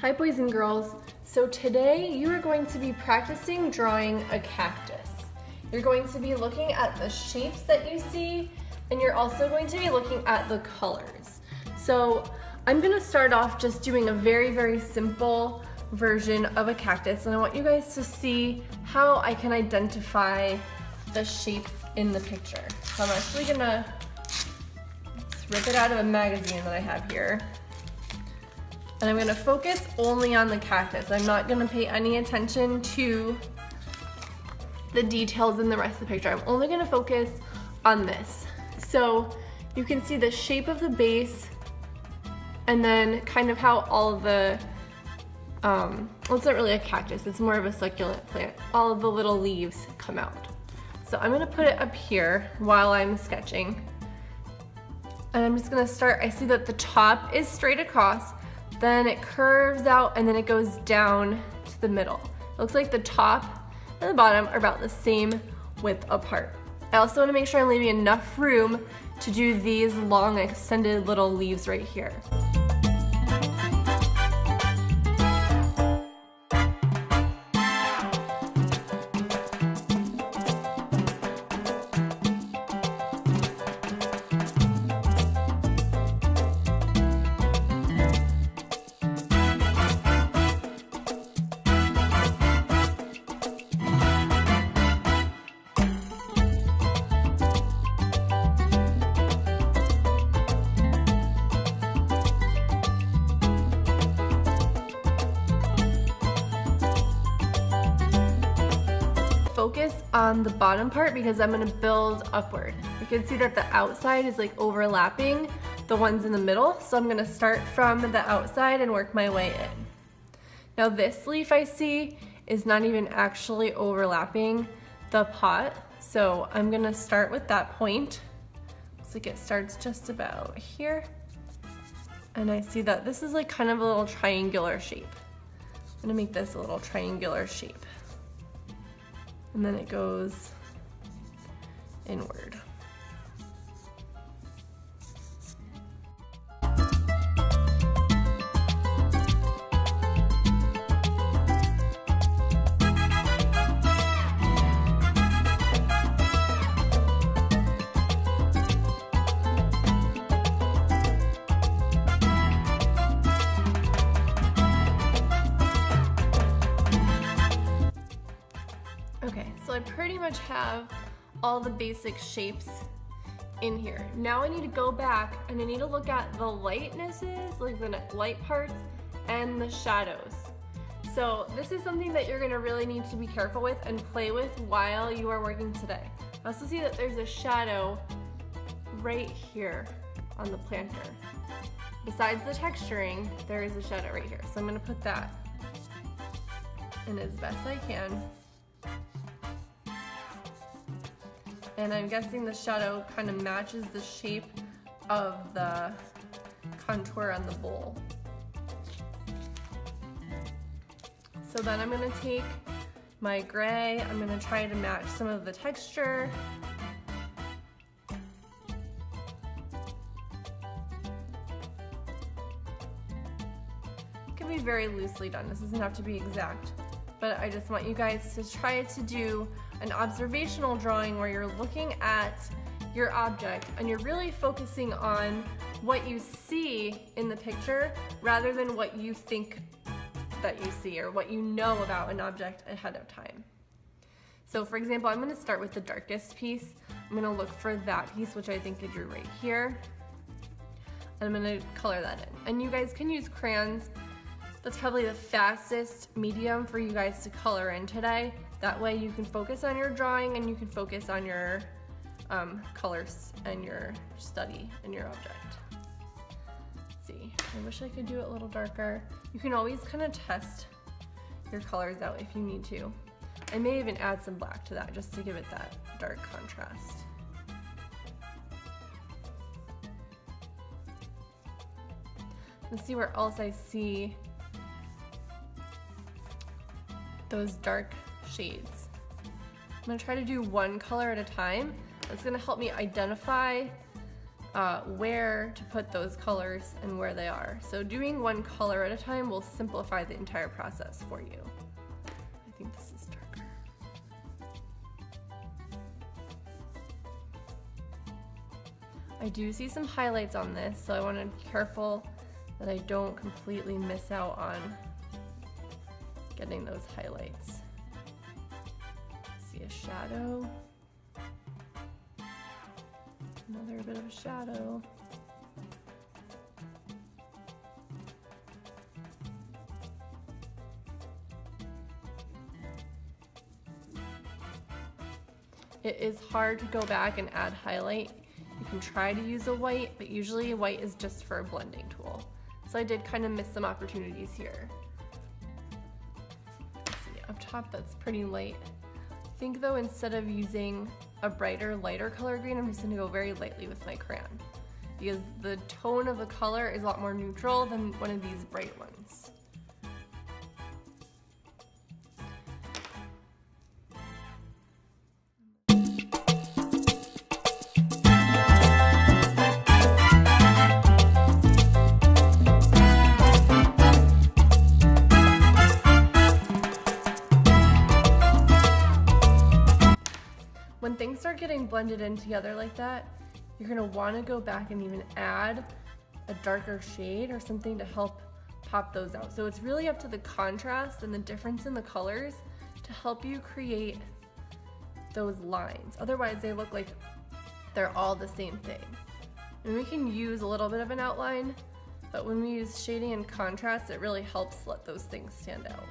Hi boys and girls. So today you are going to be practicing drawing a cactus. You're going to be looking at the shapes that you see, and you're also going to be looking at the colors. So I'm going to start off just doing a very simple version of a cactus, and I want you guys to see how I can identify the shapes in the picture. So I'm actually going to rip it out of a magazine that I have here. And I'm gonna focus only on the cactus. I'm not gonna pay any attention to the details in the rest of the picture. I'm only gonna focus on this. So you can see the shape of the base and then kind of how all of the, well, it's not really a cactus, it's more of a succulent plant. All of the little leaves come out. So I'm gonna put it up here while I'm sketching. And I'm just gonna start, I see that the top is straight across, then it curves out and then it goes down to the middle. It looks like the top and the bottom are about the same width apart. I also want to make sure I'm leaving enough room to do these long extended little leaves right here. Focus on the bottom part because I'm going to build upward. You can see that the outside is like overlapping the ones in the middle, so I'm going to start from the outside and work my way in. Now this leaf I see is not even actually overlapping the pot, so I'm going to start with that point. Looks like it starts just about here, and I see that this is like kind of a little triangular shape. I'm going to make this a little triangular shape. And then it goes inward. Okay, so I pretty much have all the basic shapes in here. Now I need to go back and I need to look at the lightnesses, like the light parts, and the shadows. So this is something that you're gonna really need to be careful with and play with while you are working today. I also see that there's a shadow right here on the planter. Besides the texturing, there is a shadow right here. So I'm gonna put that in as best I can. And I'm guessing the shadow kind of matches the shape of the contour on the bowl. So then I'm gonna take my gray, I'm gonna try to match some of the texture. It can be very loosely done, this doesn't have to be exact, but I just want you guys to try to do an observational drawing where you're looking at your object and you're really focusing on what you see in the picture rather than what you think that you see or what you know about an object ahead of time. So for example, I'm going to start with the darkest piece. I'm going to look for that piece, which I think I drew right here, and I'm going to color that in. And you guys can use crayons. That's probably the fastest medium for you guys to color in today. That way you can focus on your drawing and you can focus on your colors and your study and your object. Let's see, I wish I could do it a little darker. You can always kind of test your colors out if you need to. I may even add some black to that just to give it that dark contrast. Let's see where else I see those dark shades. I'm gonna try to do one color at a time. That's gonna help me identify where to put those colors and where they are. So doing one color at a time will simplify the entire process for you. I think this is darker. I do see some highlights on this, so I want to be careful that I don't completely miss out on getting those highlights. See a shadow. Another bit of a shadow. It is hard to go back and add highlight. You can try to use a white, but usually white is just for a blending tool. So I did kind of miss some opportunities here. Let's see, up top that's pretty light. I think though, instead of using a brighter, lighter color green, I'm just gonna go very lightly with my crayon because the tone of the color is a lot more neutral than one of these bright ones. When things start getting blended in together like that, you're gonna wanna go back and even add a darker shade or something to help pop those out. So it's really up to the contrast and the difference in the colors to help you create those lines. Otherwise they look like they're all the same thing. And we can use a little bit of an outline, but when we use shading and contrast, it really helps let those things stand out.